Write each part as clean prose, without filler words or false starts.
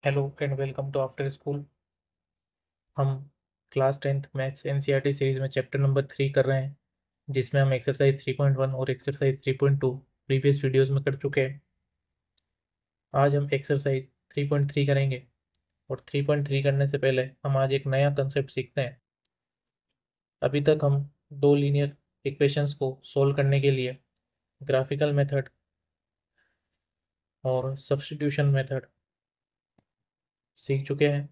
Hello and welcome to after school. हम class 10th maths NCERT series में chapter number 3 कर रहे हैं, जिसमें हम एक्सरसाइज 3.1 और एक्सरसाइज 3.2 प्रीवियस वीडियोस में कर चुके हैं। आज हम एक्सरसाइज 3.3 करेंगे और 3.3 करने से पहले हम आज एक नया कंसेप्ट सीखते हैं। अभी तक हम दो लीनियर इक्वेशंस को सोल्व करने के लिए ग्राफिकल मेथड और सब्स्टिट्यूशन मेथड सीख चुके हैं।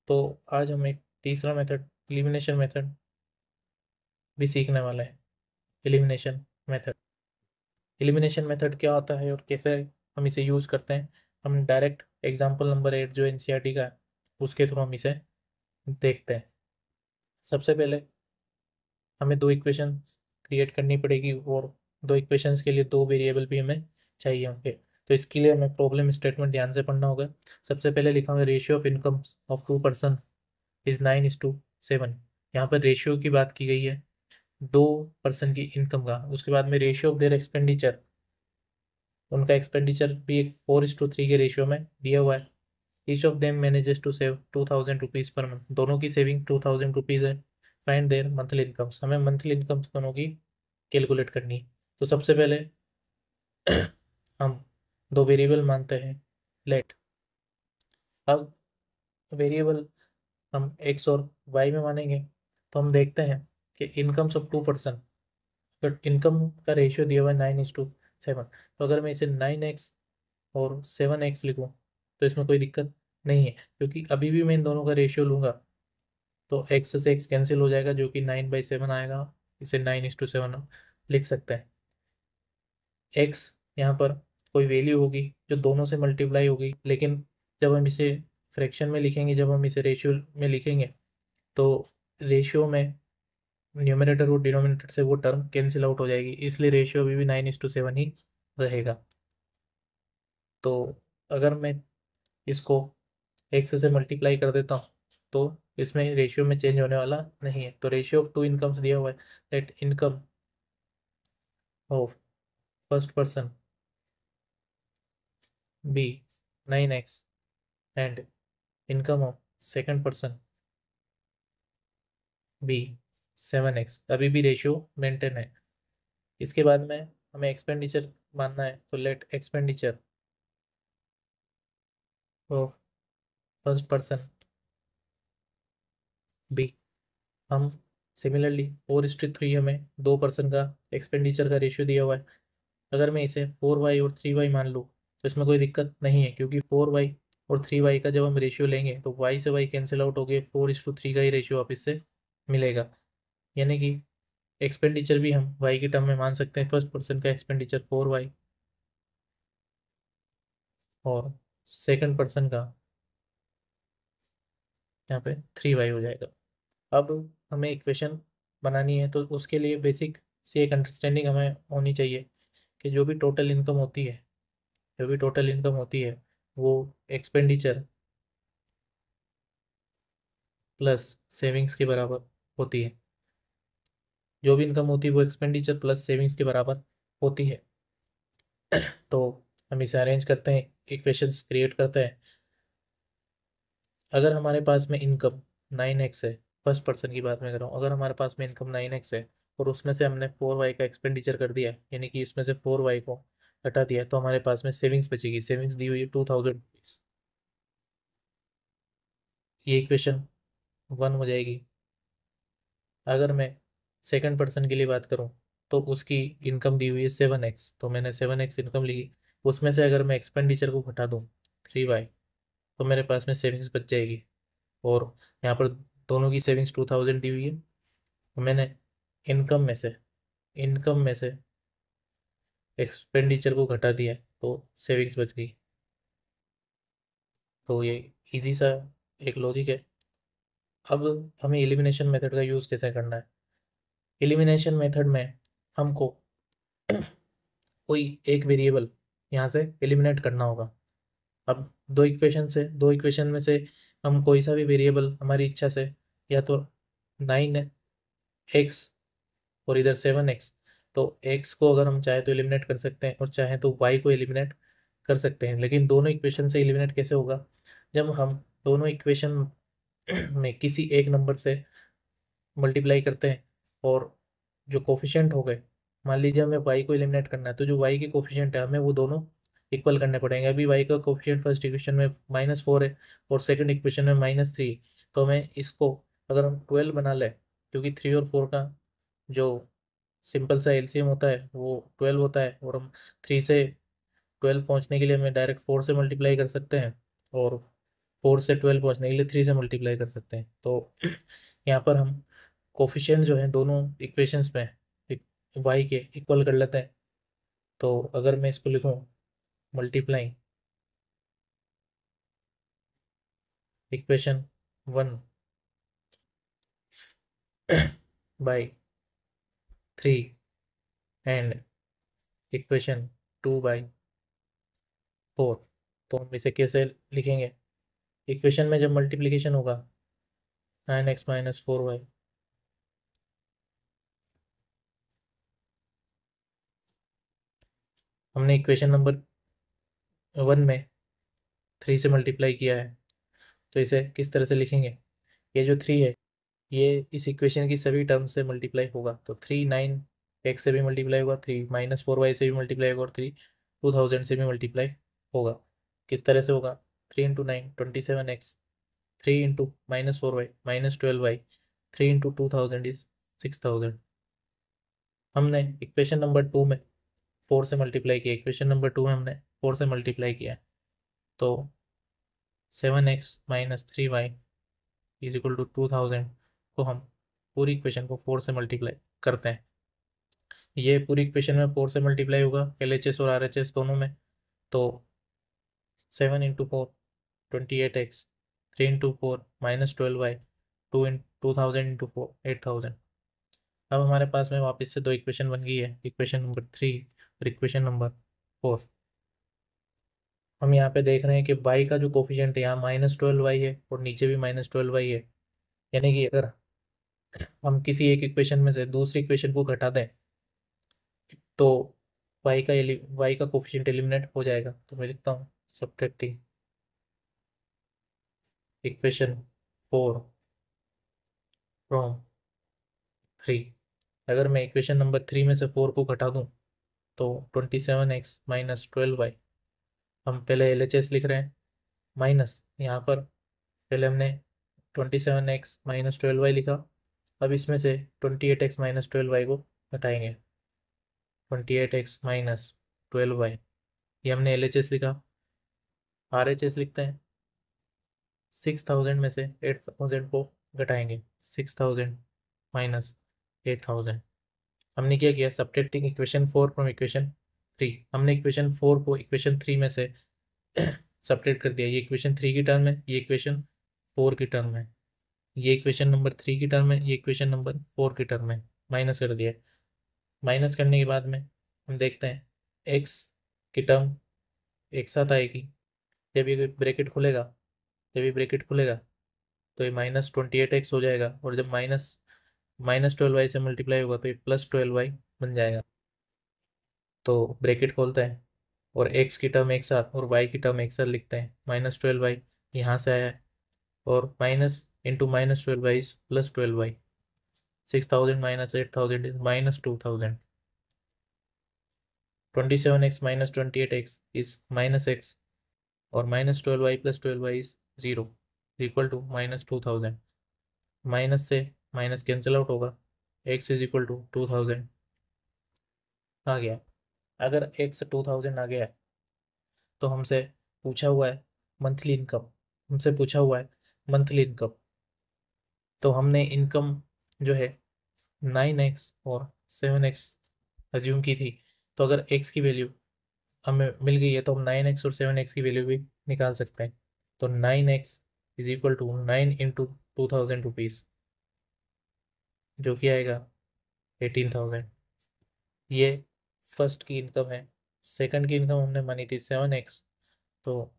तो आज हम एक तीसरा मेथड एलिमिनेशन मेथड भी सीखने वाले हैं। एलिमिनेशन मेथड एलिमिनेशन मेथड क्या होता है और कैसे हम इसे यूज़ करते हैं, हम डायरेक्ट एग्जाम्पल नंबर 8 जो एनसीईआरटी का है उसके थ्रू हम इसे देखते हैं। सबसे पहले हमें दो इक्वेशन क्रिएट करनी पड़ेगी और दो इक्वेशंस के लिए दो वेरिएबल भी हमें चाहिए होंगे। तो इसके लिए हमें प्रॉब्लम स्टेटमेंट ध्यान से पढ़ना होगा। सबसे पहले लिखा हुआ ratio of income of 2 person is 9:7। यहाँ पर रेशियो की बात की गई है 2 पर्सन की इनकम का। उसके बाद में रेशियो ऑफ देयर एक्सपेंडिचर, उनका एक्सपेंडिचर भी एक 4:3 के रेशियो में दिया हुआ है। Each of them manages to save 2000 rupees per month, दोनों की सेविंग 2000 रुपीज़ है। फाइंड देयर मंथली इनकम्स, हमें मंथली इनकम्स दोनों की कैलकुलेट करनी है। तो सबसे पहले हम दो वेरिएबल मानते हैं लेट। अब वेरिएबल हम एक्स और वाई में मानेंगे। तो हम देखते हैं कि incomes of 2 person, but income का रेशियो दिया हुआ है 9:7। तो अगर मैं इसे 9x और 7x लिखूँ तो इसमें कोई दिक्कत नहीं है, क्योंकि अभी भी मैं इन दोनों का रेशियो लूँगा तो x से x कैंसिल हो जाएगा, जो कि 9/7 आएगा। इसे 9:7 लिख सकते हैं। x यहाँ पर कोई वैल्यू होगी जो दोनों से मल्टीप्लाई होगी, लेकिन जब हम इसे फ्रैक्शन में लिखेंगे, जब हम इसे रेशियो में लिखेंगे तो रेशियो में न्यूमरेटर और डिनोमिनेटर से वो टर्म कैंसिल आउट हो जाएगी, इसलिए रेशियो अभी भी 9:7 ही रहेगा। तो अगर मैं इसको एक्स से मल्टीप्लाई कर देता हूँ तो इसमें रेशियो में चेंज होने वाला नहीं है। तो रेशियो ऑफ टू इनकम्स दिया हुआ है that income of first person be 9x and income of second person be 7x। अभी भी रेशियो मेंटेन है। इसके बाद में हमें एक्सपेंडिचर मानना है, तो let expenditure of first person be, हम सिमिलरली 4:3 हमें 2 पर्सन का एक्सपेंडिचर का रेशियो दिया हुआ है। अगर मैं इसे 4y और 3y मान लूँ तो इसमें कोई दिक्कत नहीं है, क्योंकि 4y और 3y का जब हम रेशियो लेंगे तो y से y कैंसिल आउट हो गए, 4:3 का ही रेशियो वापस से मिलेगा। यानी कि एक्सपेंडिचर भी हम y की टर्म में मान सकते हैं। फर्स्ट पर्सन का एक्सपेंडिचर 4y और सेकंड पर्सन का यहाँ पे 3y हो जाएगा। अब हमें इक्वेशन बनानी है तो उसके लिए बेसिक सी एक अंडरस्टैंडिंग हमें होनी चाहिए कि जो भी टोटल इनकम होती है, जो भी टोटल इनकम होती है वो एक्सपेंडिचर प्लस सेविंग्स के बराबर होती है। जो भी इनकम होती है वो एक्सपेंडिचर प्लस सेविंग्स के बराबर होती है। तो हम इसे अरेंज करते हैं, इक्वेशंस क्रिएट करते हैं। अगर हमारे पास में इनकम 9x है, फर्स्ट पर्सन की बात मैं कर रहा हूँ, अगर हमारे पास में इनकम 9x है और उसमें से हमने 4y का एक्सपेंडिचर कर दिया, यानी कि इसमें से 4y को हटा दिया, तो हमारे पास में सेविंग्स बचेगी। सेविंग्स दी हुई है 2000 रुपीज़। ये इक्वेशन 1 हो जाएगी। अगर मैं सेकंड पर्सन के लिए बात करूं तो उसकी इनकम दी हुई है 7x, तो मैंने 7x इनकम ली। उसमें से अगर मैं एक्सपेंडिचर को घटा दूं 3y, तो मेरे पास में सेविंग्स बच जाएगी। और यहाँ पर दोनों की सेविंग्स 2000 दी हुई है, तो मैंने इनकम में से इनकम में से एक्सपेंडिचर को घटा दिया तो सेविंग्स बच गई। तो ये इजी सा एक लॉजिक है। अब हमें एलिमिनेशन मेथड का यूज़ कैसे करना है। एलिमिनेशन मेथड में हमको कोई एक वेरिएबल यहाँ से एलिमिनेट करना होगा। अब दो इक्वेशन में से हम कोई सा भी वेरिएबल हमारी इच्छा से, या तो 9x और इधर 7x, तो x को अगर हम चाहे तो एलिमिनेट कर सकते हैं और चाहे तो y को एलिमिनेट कर सकते हैं, लेकिन दोनों इक्वेशन से एलिमिनेट कैसे होगा? जब हम दोनों इक्वेशन में किसी एक नंबर से मल्टीप्लाई करते हैं और जो कोफिशिएंट हो गए, मान लीजिए हमें y को एलिमिनेट करना है, तो जो y के कोफिशिएंट है हमें वो दोनों इक्वल करने पड़ेंगे। अभी y का कोफिशिएंट फर्स्ट इक्वेशन में -4 है और सेकंड इक्वेशन में -3, तो हमें इसको अगर हम 12 बना लें, क्योंकि 3 और 4 का जो सिंपल सा एलसीएम होता है वो 12 होता है, और हम 3 से 12 पहुंचने के लिए हमें डायरेक्ट 4 से मल्टीप्लाई कर सकते हैं, और 4 से 12 पहुंचने के लिए 3 से मल्टीप्लाई कर सकते हैं। तो यहाँ पर हम कोफिशिएंट जो है दोनों इक्वेशंस में वाई के इक्वल कर लेते हैं। तो अगर मैं इसको लिखूं multiplying equation 1 by 3 and equation 2 by 4, तो हम इसे कैसे लिखेंगे? इक्वेशन में जब मल्टीप्लिकेशन होगा 9x - 4y, हमने इक्वेशन नंबर 1 में 3 से मल्टीप्लाई किया है, तो इसे किस तरह से लिखेंगे? ये जो 3 है ये इस इक्वेशन की सभी टर्म से मल्टीप्लाई होगा, तो 3 9 x से भी मल्टीप्लाई होगा, 3 -4y से भी मल्टीप्लाई होगा, और 3 2000 से भी मल्टीप्लाई होगा। किस तरह से होगा? 3 × 9 27x, 3 × -4y -12y, 3 × 2000 इज 6000। हमने इक्वेशन नंबर 2 में 4 से मल्टीप्लाई किया, इक्वेशन नंबर 2 में हमने 4 से मल्टीप्लाई किया, तो 7x - 3y is equal to 2000 को हम पूरी इक्वेशन को 4 से मल्टीप्लाई करते हैं। ये पूरी इक्वेशन में 4 से मल्टीप्लाई होगा LHS और RHS दोनों में, तो 7 × 4 28x, 3 × 4 -12y, 2 इन 2000 × 4 8000। अब हमारे पास में वापस से दो इक्वेशन बन गई है, इक्वेशन नंबर 3 और इक्वेशन नंबर 4। हम यहाँ पे देख रहे हैं कि y का जो कोफिशिएंट है यहाँ -12y है और नीचे भी -12y है, यानी कि अगर हम किसी एक इक्वेशन में से दूसरी इक्वेशन को घटा दें तो y का कोफिशिएंट एलिमिनेट हो जाएगा। तो मैं लिखता हूँ सब्ट्रैक्टिंग इक्वेशन 4 फ्रॉम 3। अगर मैं इक्वेशन नंबर 3 में से 4 को घटा दूँ तो 27x - 12y, हम पहले LHS लिख रहे हैं, माइनस यहाँ पर पहले हमने 27x - 12y लिखा, अब इसमें से 28x - 12y को घटाएंगे, 28x - 12y, ये हमने LHS लिखा। RHS लिखते हैं, 6000 में से 8000 को घटाएंगे, 6000 माइनस 8000। हमने क्या किया? Subtracting equation 4 from equation 3। हमने इक्वेशन 4 को इक्वेशन 3 में से सब्ट्रैक्ट कर दिया, ये इक्वेशन 3 की टर्म है, ये इक्वेशन 4 की टर्म है, ये इक्वेशन नंबर 3 की टर्म है, ये इक्वेशन नंबर 4 की टर्म है, माइनस कर दिया। माइनस करने के बाद में हम देखते हैं एक्स की टर्म एक साथ आएगी, जब ये ब्रैकेट खुलेगा, जब ये ब्रैकेट खुलेगा तो ये -28x हो जाएगा, और जब -12y से मल्टीप्लाई होगा तो ये +12y बन जाएगा। तो ब्रैकेट खोलते हैं और x की टर्म एक साथ और y की टर्म एक साथ लिखते हैं, -12y यहाँ से आया है, और minus into -12y is +12y, 6000 - 8000 is -2000, 27x - 28x is -x, और -12y + 12y is 0 equal to -2000। Minus से माइनस कैंसिल आउट होगा, x इज इक्वल टू 2000 आ गया। अगर x 2000 आ गया है तो हमसे पूछा हुआ है मंथली इनकम, हमसे पूछा हुआ है मंथली इनकम, तो हमने इनकम जो है 9x और 7x अज्यूम की थी, तो अगर x की वैल्यू हमें मिल गई है तो हम 9x और 7x की वैल्यू भी निकाल सकते हैं। तो 9x is equal to 9 × 2000 rupees, जो कि आएगा 18,000। ये फर्स्ट की इनकम है। सेकंड की इनकम हमने मानी थी 7x, तो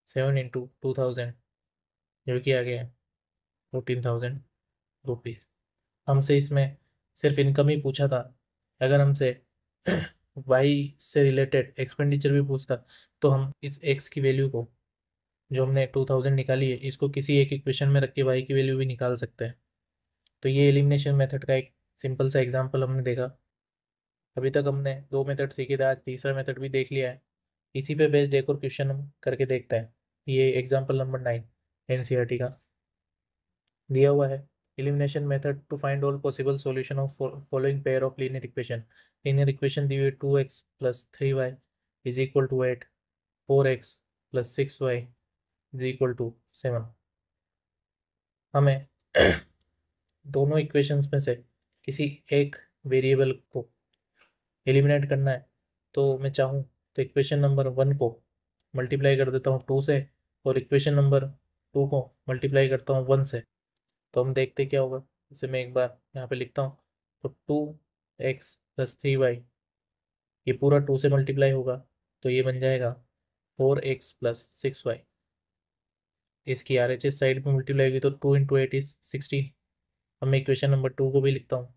7 × 2000 जो कि आ गया 14,000 रुपीज़। हमसे इसमें सिर्फ इनकम ही पूछा था, अगर हमसे वाई से रिलेटेड एक्सपेंडिचर भी पूछता तो हम इस एक्स की वैल्यू को, जो हमने 2000 निकाली है, इसको किसी एक इक्वेशन में रख के वाई की वैल्यू भी निकाल सकते हैं। तो ये एलिमिनेशन मेथड का एक सिंपल सा एग्जांपल हमने देखा। अभी तक हमने 2 मेथड सीखे थे, आज तीसरा मेथड भी देख लिया है। इसी पे बेस्ड एक और क्वेश्चन हम करके देखते हैं। ये एग्जांपल नंबर 9 एनसीईआरटी का दिया हुआ है। Elimination method to find all possible solution of following pair of linear equation. Linear equation दी हुई 2x plus 3y is equal to 8, 4x plus 6y is equal to 7। हमें दोनों इक्वेशंस में से किसी एक वेरिएबल को एलिमिनेट करना है। तो मैं चाहूँ तो इक्वेशन नंबर 1 को मल्टीप्लाई कर देता हूँ 2 से, और इक्वेशन नंबर 2 को मल्टीप्लाई करता हूँ 1 से। तो हम देखते क्या होगा। इसे मैं एक बार यहाँ पे लिखता हूँ। तो 2x प्लस 3y, ये पूरा 2 से मल्टीप्लाई होगा तो ये बन जाएगा 4x प्लस 6y। इसकी RHS साइड में मल्टीप्लाई होगी तो 2 इंटू 8 इज 16। अब मैं इक्वेशन नंबर 2 को भी लिखता हूँ।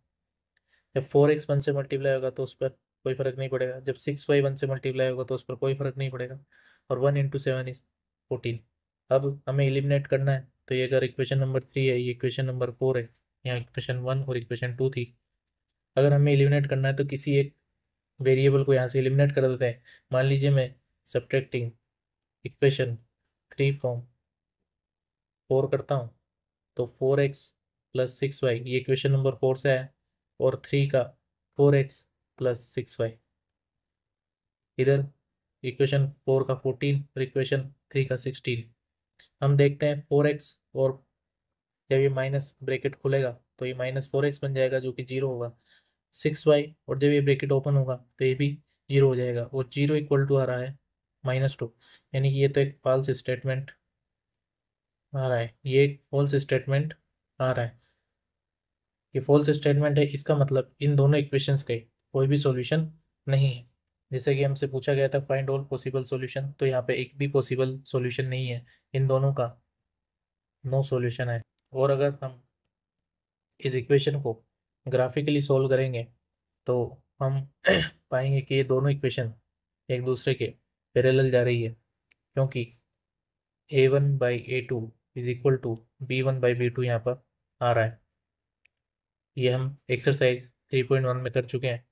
जब 4x 1 से मल्टीप्लाई होगा तो उस पर कोई फर्क नहीं पड़ेगा, जब 6y 1 से मल्टीप्लाई होगा तो उस पर कोई फर्क नहीं पड़ेगा, और 1 इंटू 7 इज 14। अब हमें एलिमिनेट करना है। तो ये अगर इक्वेशन नंबर 3 है, ये इक्वेशन नंबर 4 है, यहाँ इक्वेशन 1 और इक्वेशन 2 थी। अगर हमें एलिमिनेट करना है तो किसी एक वेरिएबल को यहाँ से एलिमिनेट कर देते हैं। मान लीजिए मैं सब्ट्रैक्टिंग इक्वेशन 3 फ्रॉम 4 करता हूँ, तो 4x प्लस 6y, ये इक्वेशन नंबर 4 से है, और 3 का 4x प्लस 6y, इधर इक्वेशन 4 का 14 और इक्वेशन 3 का 16। हम देखते हैं 4x, और जब ये माइनस ब्रैकेट खुलेगा तो ये -4x बन जाएगा जो कि 0 होगा। 6y, और जब ये ब्रैकेट ओपन होगा तो ये भी 0 हो जाएगा, और 0 इक्वल टू आ रहा है -2। यानी कि ये तो एक फॉल्स स्टेटमेंट आ रहा है, ये एक फॉल्स स्टेटमेंट आ रहा है। ये फॉल्स स्टेटमेंट है, इसका मतलब इन दोनों इक्वेशंस के कोई भी सॉल्यूशन नहीं है। जैसे कि हमसे पूछा गया था फाइंड ऑल पॉसिबल सॉल्यूशन, तो यहाँ पे एक भी पॉसिबल सॉल्यूशन नहीं है, इन दोनों का नो सॉल्यूशन है। और अगर हम इस इक्वेशन को ग्राफिकली सॉल्व करेंगे तो हम पाएंगे कि ये दोनों इक्वेशन एक दूसरे के पैरेलल जा रही है, क्योंकि a1/a2 is equal to b1/b2 यहाँ पर आ रहा है। ये हम एक्सरसाइज 3.1 में कर चुके हैं।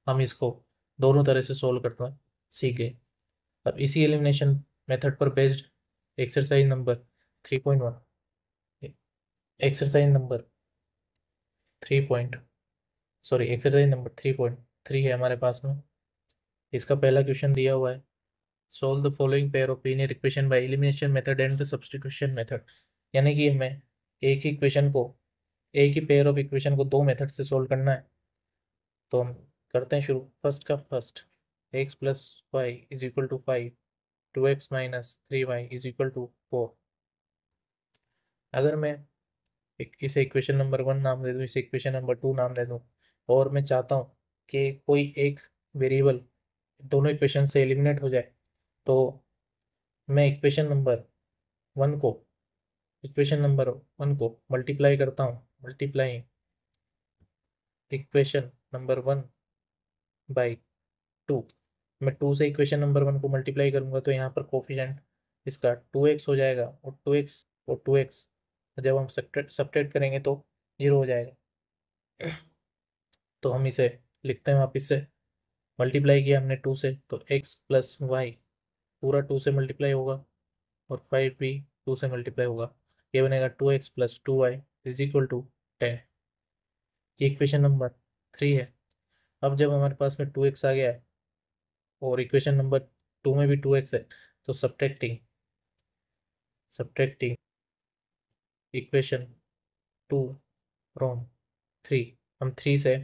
हम इसको दोनों तरह से सोल्व करना सीख गए। अब इसी एलिमिनेशन मेथड पर based exercise number 3.1, exercise number 3 है हमारे पास में। इसका पहला क्वेश्चन दिया हुआ है, solve the following pair of linear equation by elimination method and the substitution method. यानी कि हमें एक ही इक्वेशन को, एक ही पेयर ऑफ इक्वेशन को दो मेथड से सोल्व करना है। तो हम करते हैं शुरू। फर्स्ट का first, x plus y is equal to 5, 2x minus 3y is equal to 4। अगर मैं इसे इक्वेशन नंबर 1 नाम दे दूँ, इसे इक्वेशन नंबर 2 नाम दे दूँ, और मैं चाहता हूँ कि कोई एक वेरिएबल दोनों इक्वेशन से एलिमिनेट हो जाए, तो मैं वन को इक्वेशन नंबर 1 को मल्टीप्लाई करता हूँ। Multiply equation number 1 by 2। मैं 2 से इक्वेशन नंबर 1 को मल्टीप्लाई करूंगा तो यहाँ पर कोफिशिएंट इसका 2x हो जाएगा, और 2x और 2x जब हम सब्ट्रैक्ट करेंगे तो 0 हो जाएगा। तो हम इसे लिखते हैं वापिस से। मल्टीप्लाई किया हमने 2 से, तो x प्लस वाई पूरा 2 से मल्टीप्लाई होगा, और 5 भी 2 से मल्टीप्लाई होगा। ये बनेगा 2x plus 2y is equal to 10। ये इक्वेशन नंबर 3 है। अब जब हमारे पास में 2x आ गया है और इक्वेशन नंबर 2 में भी 2x है, तो सब्ट्रैक्टिंग इक्वेशन 2 फ्रॉम 3, हम 3 से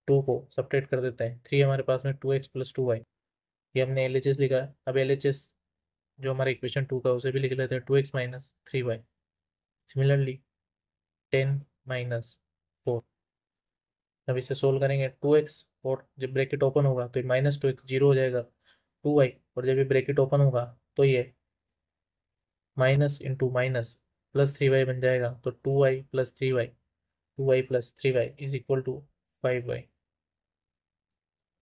2 को सब्ट्रैक्ट कर देते हैं। 3 हमारे पास में 2x प्लस 2y, ये हमने LHS लिखा है। अब LHS जो हमारे इक्वेशन 2 का उसे भी लिख लेते हैं, 2x minus 3y। Similarly 10 minus 4। अब इसे सोल्व करेंगे 2x, और जब ब्रैकेट ओपन होगा तो ये -2x 0 हो जाएगा, 2y, और जब ये ब्रैकेट ओपन होगा तो ये minus into minus plus 3y बन जाएगा। तो 2y plus 3y is equal to 5y।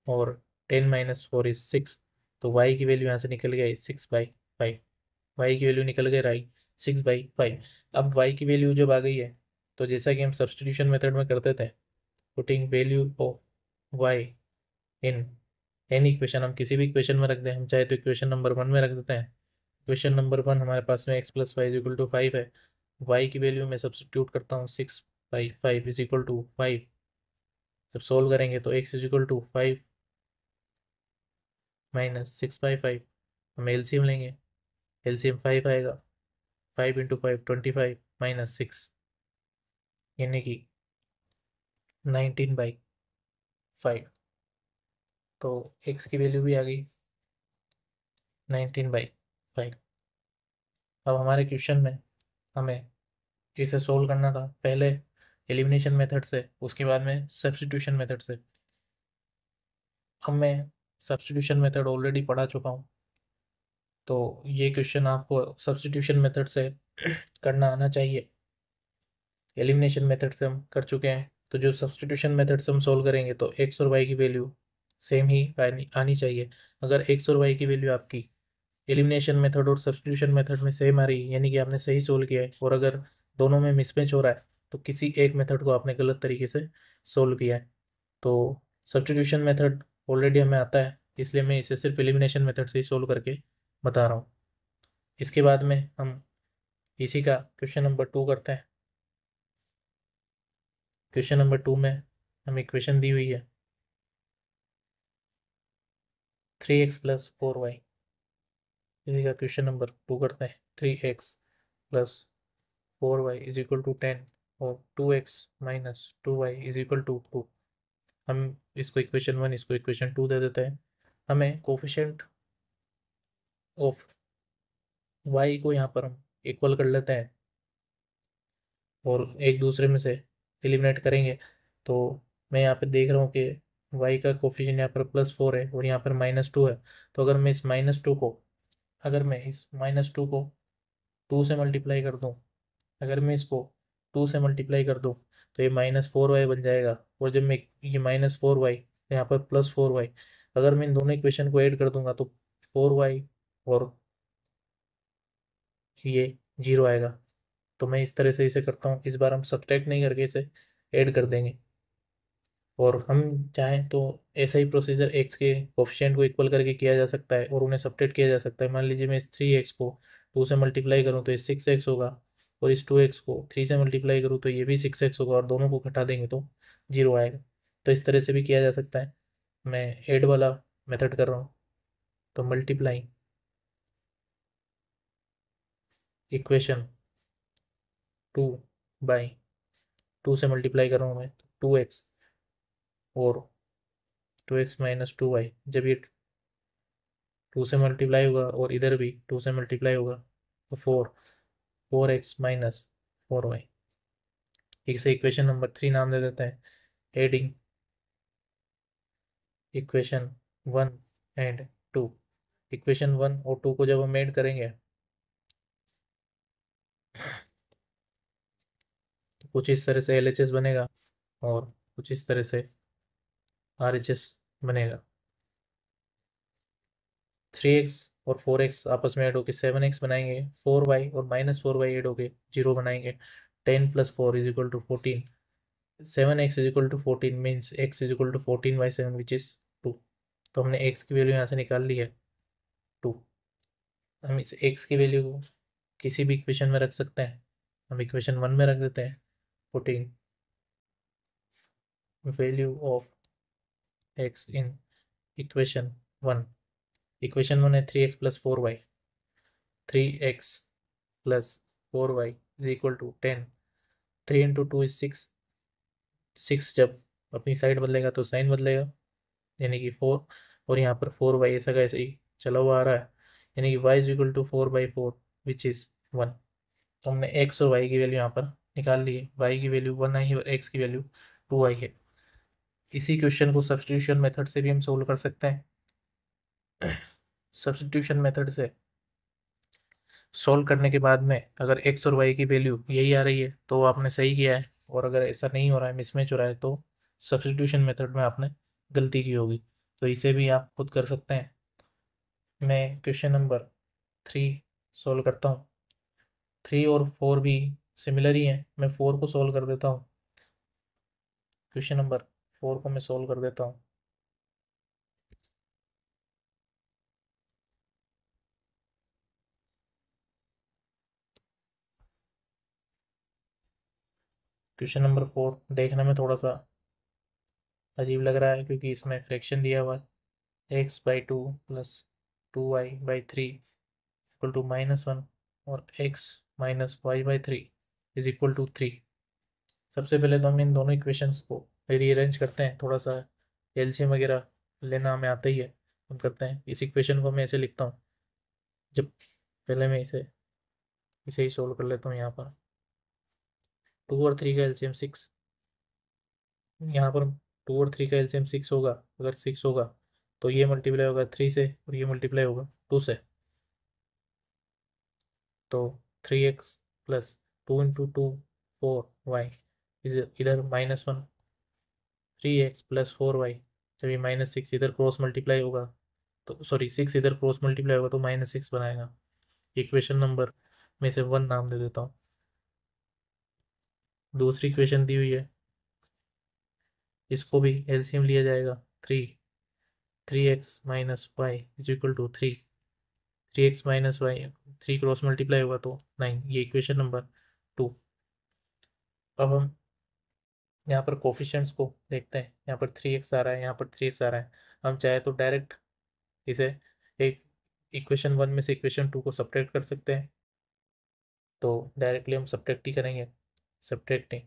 और 10 माइनस 4 इज 6, तो y की वैल्यू यहाँ से निकल गई 6/5। y की वैल्यू निकल गई राइट 6/5। अब y की वैल्यू जब आ गई है तो जैसा कि हम सब्सटीट्यूशन मेथड में करते थे, putting value of y in any equation, हम किसी भी इक्वेशन में रख दें, हम चाहे तो इक्वेशन नंबर 1 में रख देते हैं। इक्वेशन नंबर 1 हमारे पास में x plus y is equal to 5 है, y की वैल्यू में सब्सटीट्यूट करता हूँ 6/5 इज इक्वल टू 5। जब सोल्व करेंगे तो x is equal to 5 minus 6/5, हम एलसीएम लेंगे, एलसीएम 5 आएगा, 5 इंटू 5 25 माइनस 6 यानी कि 19/5। तो x की वैल्यू भी आ गई 19/5। अब हमारे क्वेश्चन में हमें इसे सोल्व करना था, पहले एलिमिनेशन मेथड से, उसके बाद में सब्स्टिट्यूशन मेथड से। अब मैं सब्स्टिट्यूशन मेथड ऑलरेडी पढ़ा चुका हूँ, तो ये क्वेश्चन आपको सब्स्टिट्यूशन मेथड से करना आना चाहिए। एलिमिनेशन मेथड से हम कर चुके हैं, तो जो सब्स्टिट्यूशन मेथड से हम सोल्व करेंगे तो x और y की वैल्यू सेम ही आनी चाहिए। अगर x और y की वैल्यू आपकी एलिमिनेशन मेथड और सब्स्टिट्यूशन मेथड में सेम आ रही है, यानी कि आपने सही सोल्व किया है, और अगर दोनों में मिसमैच हो रहा है तो किसी एक मेथड को आपने गलत तरीके से सोल्व किया है। तो सब्स्टिट्यूशन मेथड ऑलरेडी हमें आता है, इसलिए मैं इसे सिर्फ एलिमिनेशन मेथड से ही सोल्व करके बता रहा हूँ। इसके बाद में हम इसी का क्वेश्चन नंबर 2 करते हैं। क्वेश्चन नंबर 2 में हमें इक्वेशन दी हुई है 3x प्लस 4y। इसी का क्वेश्चन नंबर 2 करते हैं। 3x plus 4y is equal to 10 और 2x minus 2y is equal to 2। हम इसको इक्वेशन 1, इसको इक्वेशन 2 दे देते हैं। हमें कोफिशिएंट ऑफ y को यहाँ पर हम इक्वल कर लेते हैं और एक दूसरे में से एलिमिनेट करेंगे। तो मैं यहाँ पे देख रहा हूँ कि y का कोफिशिएंट यहाँ पर +4 है और यहाँ पर -2 है। तो अगर मैं इस -2 को 2 से मल्टीप्लाई कर दूँ, अगर मैं इसको 2 से मल्टीप्लाई कर दूँ तो ये -4y बन जाएगा। और जब मैं ये -4y यहाँ पर +4y, अगर मैं इन दोनों इक्वेशन को ऐड कर दूंगा तो 4y और ये 0 आएगा। तो मैं इस तरह से इसे करता हूँ, इस बार हम सब्ट्रैक्ट नहीं करके इसे ऐड कर देंगे। और हम चाहें तो ऐसा ही प्रोसीजर एक्स के कोफिशिएंट को इक्वल करके किया जा सकता है और उन्हें सब्ट्रैक्ट किया जा सकता है। मान लीजिए मैं इस 3x को 2 से मल्टीप्लाई करूँ तो ये 6x होगा, और इस 2x को 3 से मल्टीप्लाई करूँ तो ये भी 6x होगा, और दोनों को घटा देंगे तो 0 आएगा। तो इस तरह से भी किया जा सकता है। मैं ऐड वाला मेथड कर रहा हूँ, तो मल्टीप्लाई इक्वेशन 2 बाई 2 से मल्टीप्लाई कर रहा हूँ मैं, 2x और 2x माइनस 2y, जब ये 2 से मल्टीप्लाई होगा और इधर भी 2 से मल्टीप्लाई होगा तो 4x माइनस 4y। इसे इक्वेशन नंबर 3 नाम दे देते हैं। Adding equation 1 and 2। इक्वेशन 1 और 2 को जब हम ऐड करेंगे तो कुछ इस तरह से LHS बनेगा और कुछ इस तरह से RHS बनेगा। 3x और 4x आपस में ऐड होकर 7x बनाएंगे, 4y और -4y ऐड होकर 0 बनाएंगे। 10 plus 4 is equal to 14। 7x is equal to 14 means x is equal to 14/7 which is 2। तो हमने x की वैल्यू यहाँ से निकाल ली है 2। हम इस x की वैल्यू को किसी भी इक्वेशन में रख सकते हैं। हम इक्वेशन 1 में रख देते हैं, putting value of x in equation 1। Equation 1 है 3x plus 4y। 3x plus 4y is equal to 10। 3 into 2 is 6। 6 जब अपनी साइड बदलेगा तो साइन बदलेगा, यानी कि 4, और यहाँ पर 4y ऐसा का ऐसे ही चला हुआ आ रहा है, यानी कि y is equal to 4/4 which is 1। तो हमने x और y की वैल्यू यहाँ पर निकाल ली है। y की वैल्यू 1 आई है और x की वैल्यू 2 आई है। इसी क्वेश्चन को सब्स्टिट्यूशन मेथड से भी हम सोल्व कर सकते हैं। सब्स्टिट्यूशन मेथड से सोल्व करने के बाद में अगर x और y की वैल्यू यही आ रही है तो आपने सही किया है, और अगर ऐसा नहीं हो रहा है, मिसमैच हो रहा है, तो सब्स्टिट्यूशन मेथड में आपने गलती की होगी। तो इसे भी आप खुद कर सकते हैं। मैं क्वेश्चन नंबर 3 सोल्व करता हूँ। 3 और 4 भी सिमिलर ही हैं, मैं 4 को सोल्व कर देता हूँ। क्वेश्चन नंबर 4 को मैं सोल्व कर देता हूँ। क्वेश्चन नंबर 4 देखने में थोड़ा सा अजीब लग रहा है क्योंकि इसमें फ्रैक्शन दिया हुआ है x/2 plus 2y/3 equal to -1 और x minus y/3 is equal to 3। सबसे पहले तो हम इन दोनों इक्वेशंस को रीअरेंज करते हैं। थोड़ा सा एलसीएम वगैरह लेना हमें आता ही है, हम करते हैं। इस इक्वेशन को मैं ऐसे लिखता हूँ। जब पहले मैं इसे इसे ही सोल्व कर लेता हूँ। यहाँ पर 2 और 3 का एलसीएम 6, यहाँ पर 2 और 3 का एलसीएम 6 होगा। अगर 6 होगा तो ये मल्टीप्लाई होगा 3 से और ये मल्टीप्लाई होगा 2 से। तो 3x प्लस 2 × 2 4y इधर -1, 3x प्लस 4y। जब ये -6 इधर क्रॉस मल्टीप्लाई होगा तो सॉरी 6 इधर क्रॉस मल्टीप्लाई होगा तो -6 बनाएगा। इक्वेशन नंबर में से 1 नाम दे देता हूँ। दूसरी इक्वेशन दी हुई है, इसको भी एलसीएम लिया जाएगा। 3x minus y is equal to 3x minus y, 3 cross multiply होगा तो 9। ये इक्वेशन नंबर 2। अब हम यहाँ पर कोफिशिएंट्स को देखते हैं। यहाँ पर 3x आ रहा है, यहाँ पर 3x आ रहा है। हम चाहे तो डायरेक्ट इसे एक इक्वेशन 1 में से इक्वेशन 2 को सब्ट्रैक्ट कर सकते हैं। तो डायरेक्टली हम सब्ट्रैक्ट ही करेंगे। Subtracting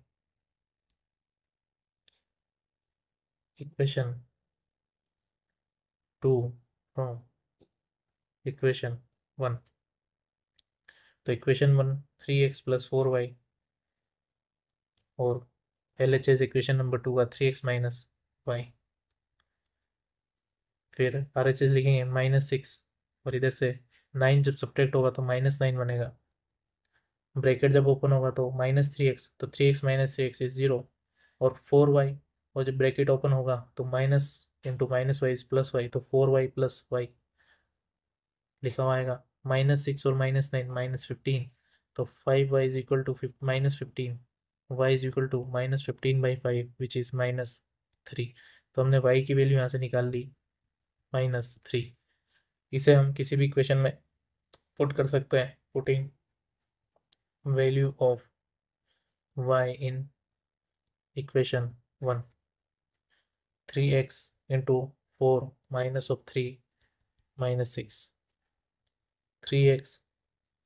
equation 2 from equation 1। तो इक्वेशन 1 3x प्लस 4y और LHS इक्वेशन नंबर 2 का 3x माइनस वाई। फिर RHS लिखेंगे -6 और इधर से 9 जब सब्ट्रैक्ट होगा तो -9 बनेगा। ब्रैकेट जब ओपन होगा तो -3x, तो 3x माइनस 3x इज 0 और 4y। और जब ब्रैकेट ओपन होगा तो minus into minus y is plus y, तो 4y प्लस वाई लिखा हुआ आएगा। -6 और -9 -15, तो 5y is equal to -15, y is equal to -15/5 which is -3। तो हमने y की वैल्यू यहाँ से निकाल ली -3। इसे हम किसी भी इक्वेशन में पुट कर सकते हैं। Putting value of y in equation 1, 3x into 4 minus of 3 -6, 3x,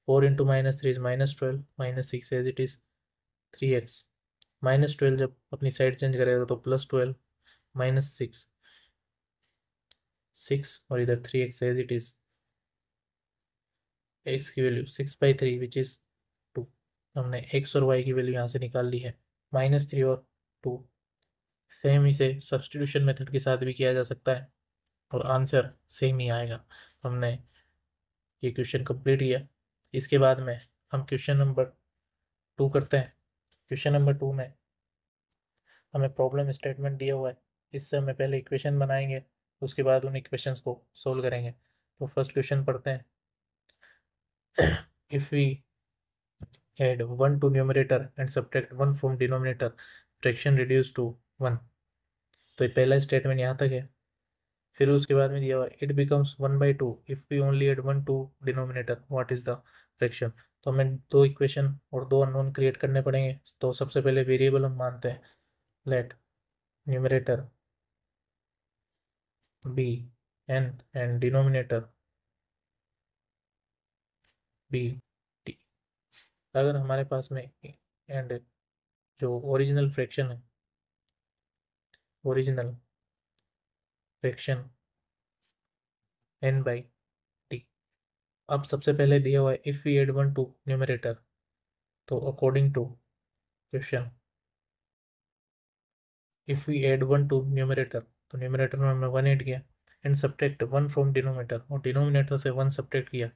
4 into -3 is -12, -6 as it is 3x, -12 जब अपनी साइड चेंज करेगा तो +12, -6, 6 और इधर 3x as it is, x की वैल्यू 6/3 विच इज 2। हमने x और y की वैल्यू यहाँ से निकाल ली है -3 और 2। सेम इसे सब्सटीट्यूशन मेथड के साथ भी किया जा सकता है और आंसर सेम ही आएगा। हमने ये क्वेश्चन कंप्लीट किया। इसके बाद में हम क्वेश्चन नंबर 2 करते हैं। क्वेश्चन नंबर 2 में हमें प्रॉब्लम स्टेटमेंट दिया हुआ है। इससे हमें पहले इक्वेशन बनाएंगे, उसके बाद उन इक्वेशंस को सोल्व करेंगे। तो फर्स्ट क्वेश्चन पढ़ते हैं। If we add 1 to numerator and subtract 1 from denominator, fraction reduced to 1। तो ये पहला स्टेटमेंट यहाँ तक है। फिर उसके बाद में दिया हुआ it becomes 1/2 if we only add 1 to denominator, what is the fraction. तो हमें 2 इक्वेशन और 2 अननोन क्रिएट करने पड़ेंगे। तो सबसे पहले वेरिएबल हम मानते हैं, let numerator be n and denominator be t। अगर हमारे पास में एंड जो ओरिजिनल फ्रैक्शन है, ओरिजिनल फ्रैक्शन n/t। अब सबसे पहले दिया हुआ है if we add 1 to numerator, तो according to question if we add 1 to numerator, तो न्यूमरेटर में हमने 1 ऐड किया एंड सब्ट्रैक्ट 1 फ्रॉम डिनोमिनेटर, और डिनोमिनेटर से 1 सब्ट्रैक्ट किया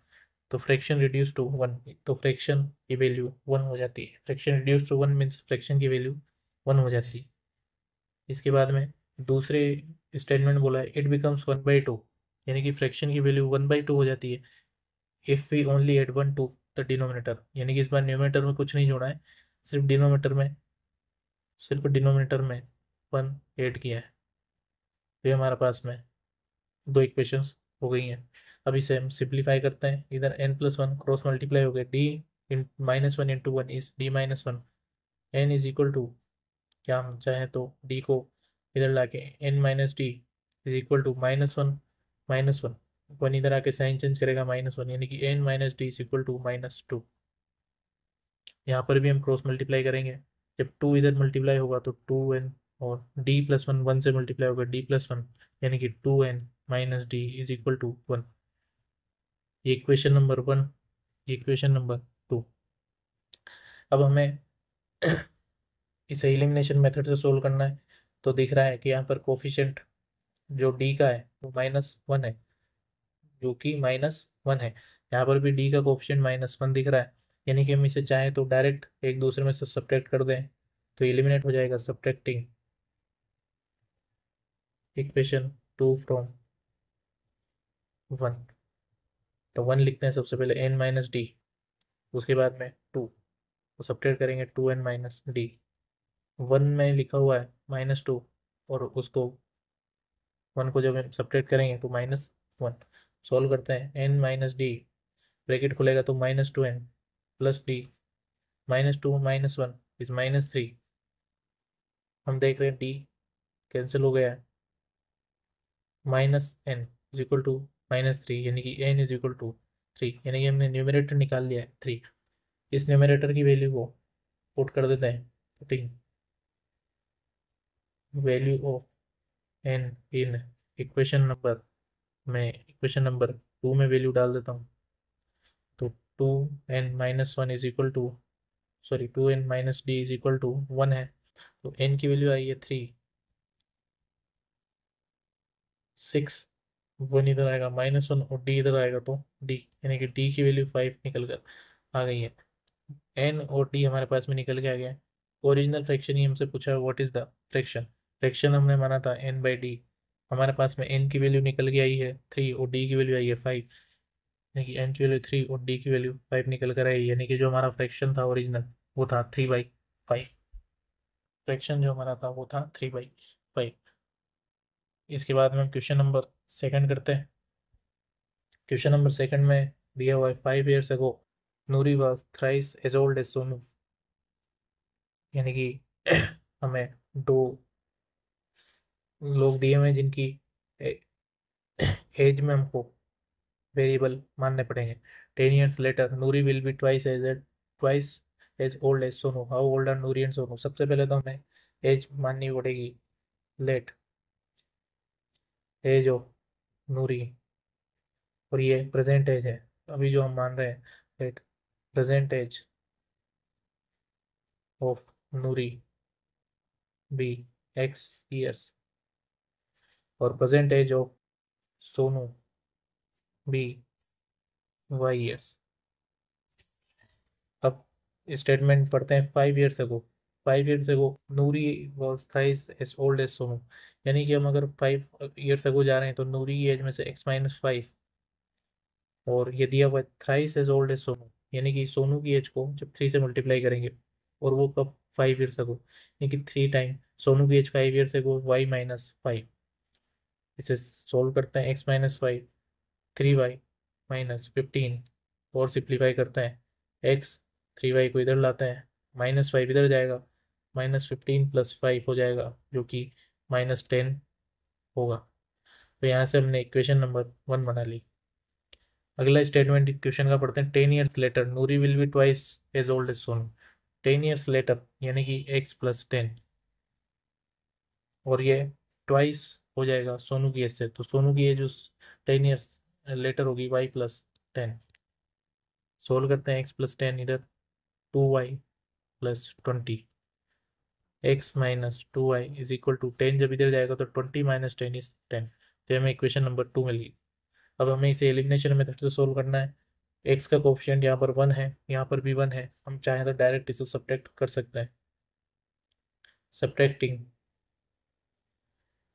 तो फ्रैक्शन रिड्यूस टू 1। तो फ्रैक्शन की वैल्यू 1 हो जाती है। Fraction reduce to 1 means fraction की वैल्यू 1 हो जाती है। इसके बाद में दूसरे स्टेटमेंट बोला है इट बिकम्स 1/2, यानी कि फ्रैक्शन की वैल्यू 1/2 हो जाती है if we only add 1 to the denominator, यानी कि इस बार न्यूमिनेटर में कुछ नहीं जोड़ा है, सिर्फ डिनोमिनेटर में 1 ऐड किया है। तो ये हमारे पास में दो इक्वेशंस हो गई हैं। अब इसे हम सिंप्लीफाई करते हैं, इधर n+1 क्रॉस मल्टीप्लाई हो गया, d in -1 into 1 is d-1, n is equal to, क्या हम चाहें तो d को इधर लाके n-d is equal to -1, one इधर आके साइन चेंज करेगा -1, यानी कि n-d इज इक्वल टू -2। यहाँ पर भी हम क्रॉस मल्टीप्लाई करेंगे, जब 2 इधर मल्टीप्लाई होगा तो 2n, और d+1 1 से मल्टीप्लाई होगा d+1, यानी कि 2n-d इज इक्वल टू 1। ये इक्वेशन नंबर 1, ये इक्वेशन नंबर 2। अब हमें इसे एलिमिनेशन मेथड से सोल्व करना है। तो दिख रहा है कि यहाँ पर कोफिशिएंट जो d का है वो -1 है, जो कि -1 है। यहाँ पर भी d का कोफिशिएंट -1 दिख रहा है, यानी कि हम इसे चाहे तो डायरेक्ट एक दूसरे में से सब्ट्रैक्ट कर दें, तो एलिमिनेट हो जाएगा सब्ट्रैक्टिंग इक्वेशन 2 फ्रॉम 1। तो 1 लिखते हैं सबसे पहले n-d, उसके बाद में 2, तो सब्ट्रैक्ट करेंगे 2n-d। 1 में लिखा हुआ है -2, और उसको 1 को जब हम सब्ट्रैक्ट करेंगे तो -1। सॉल्व करते हैं, n-d ब्रैकेट खुलेगा तो -2n प्लस d, -2 -1 इज -3। हम देख रहे हैं d कैंसिल हो गया है, -n इज इक्वल टू -3, यानी कि n इज इक्वल टू 3, यानी कि हमने न्यूमरेटर निकाल लिया है 3। इस न्यूमरेटर की वैल्यू को पुट कर देते हैं, putting value of n in equation number, मैं इक्वेशन नंबर 2 में वैल्यू डाल देता हूँ। तो 2n-1 is equal to, sorry 2n-d is equal to 1 है, तो n की वैल्यू आई है 3, 6, 1 इधर आएगा -1 और d इधर आएगा तो d, यानी कि d की वैल्यू 5 निकल कर आ गई है। n और d हमारे पास में निकल के आ गया। ओरिजिनल फ्रैक्शन ही हमसे पूछा है what is the fraction, fraction हमने माना था n/d, हमारे पास में n की वैल्यू निकल के आई है 3 और d की वैल्यू आई है 5, यानी कि n की वैल्यू 3 और d की वैल्यू 5 निकल कर आई, यानी कि जो हमारा फ्रैक्शन था ओरिजिनल वो था 3/5। फ्रैक्शन जो हमारा था वो था 3/5। इसके बाद में हम क्वेश्चन नंबर सेकंड करते हैं। क्वेश्चन नंबर सेकंड में दिया हुआ है 5 years ago Noori was thrice as old as Sonu, यानी कि हमें दो लोग दिए हुए हैं जिनकी एज में हमको वेरिएबल मानने पड़ेंगे। 10 years later Noori will be twice as old as Sonu, how old are Noori and Sonu. सबसे पहले तो हमें एज माननी पड़ेगी, लेट एज ऑफ नूरी, और ये प्रेजेंट एज है अभी जो हम मान रहे हैं, let present age of Noori be x years, और present age of Sonu be y years। अब स्टेटमेंट पढ़ते हैं 5 years ago, 5 years ago Noori was thrice as old as Sonu, यानी कि हम अगर 5 years ago जा रहे हैं तो नूरी की एज में से x-5, और ये दिया हुआ है thrice as old as Sonu, यानी कि सोनू की एज को जब 3 से मल्टीप्लाई करेंगे, और वो कब 5 years ago, यानी कि 3 टाइम सोनू की एज 5 years ago y-5। इसे सोल्व करते हैं, x-5 3y-15, और सिंप्लीफाई करते हैं, x 3y को इधर लाते हैं, -5 इधर जाएगा, -15 + 5 हो जाएगा जो कि -10 होगा। तो यहाँ से हमने इक्वेशन नंबर 1 बना ली। अगला स्टेटमेंट इक्वेशन का पढ़ते हैं, 10 years later Noori will be twice as old as Sonu. 10 years later यानी कि x + 10, और ये ट्वाइस हो जाएगा सोनू की एज से, तो सोनू की एज उस 10 years लेटर होगी y + 10। सोल्व करते हैं, x + 10 इधर 2y + 20, x-2y is equal to 10, जब इधर जाएगा तो 20 - 10 इज 10। तो हमें इक्वेशन नंबर 2 मिल गई। अब हमें इसे एलिमिनेशन मेथड से सोल्व करना है। x का कोफिशिएंट यहाँ पर 1 है, यहाँ पर भी 1 है, हम चाहें तो डायरेक्ट इसे सब्ट्रैक्ट कर सकते हैं। Subtracting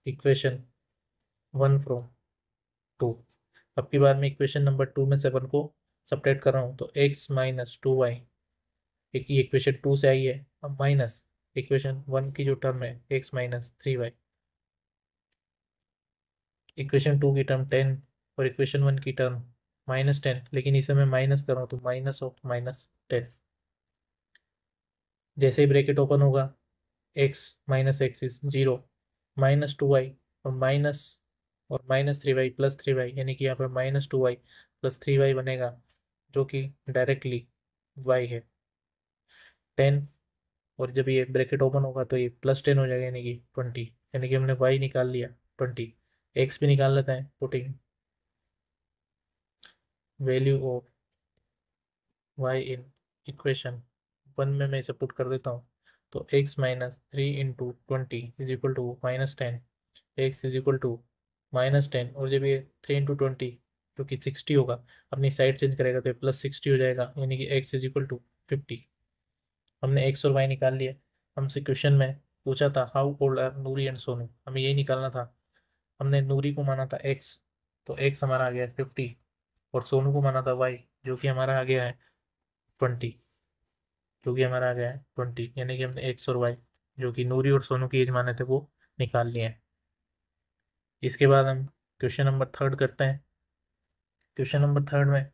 equation 1 from 2। अब की बार मैं इक्वेशन नंबर 2 में 7 को सब्ट्रैक्ट कर रहा हूँ, तो x माइनस 2y, एक ही इक्वेशन 2 से आई है, अब माइनस इक्वेशन 1 की जो टर्म है x माइनस 3y, इक्वेशन 2 की टर्म 10 और इक्वेशन 1 की टर्म -10, लेकिन इसे मैं माइनस कर रहा हूँ तो माइनस ऑफ -10। जैसे ही ब्रैकेट ओपन होगा x minus x is 0, -2y और -3y प्लस 3y, यानी कि यहाँ पर -2y प्लस 3y बनेगा, जो कि डायरेक्टली y है 10। और जब ये ब्रैकेट ओपन होगा तो ये +10 हो जाएगा, यानी कि 20, यानी कि हमने y निकाल लिया 20। x भी निकाल लेते हैं, putting value of y in equation 1 में मैं इसे पुट कर देता हूँ, तो x minus 3 into 20 is equal to -10, x is equal to -10, और जब ये 3 इंटू 20 जो कि 60 होगा, अपनी साइड चेंज करेगा तो ये +60 हो जाएगा, यानी कि x इज इक्वल टू 50। हमने x और y निकाल लिया। हमसे क्वेश्चन में पूछा था how old are Noori and Sonu, हमें यही निकालना था। हमने नूरी को माना था x, तो x हमारा आ गया है 50, और सोनू को माना था y, जो कि हमारा आ गया है 20, यानी कि हमने x और y, जो कि नूरी और सोनू की एज माने थे, वो निकाल लिए हैं। इसके बाद हम क्वेश्चन नंबर 3 करते हैं। क्वेश्चन नंबर 3 में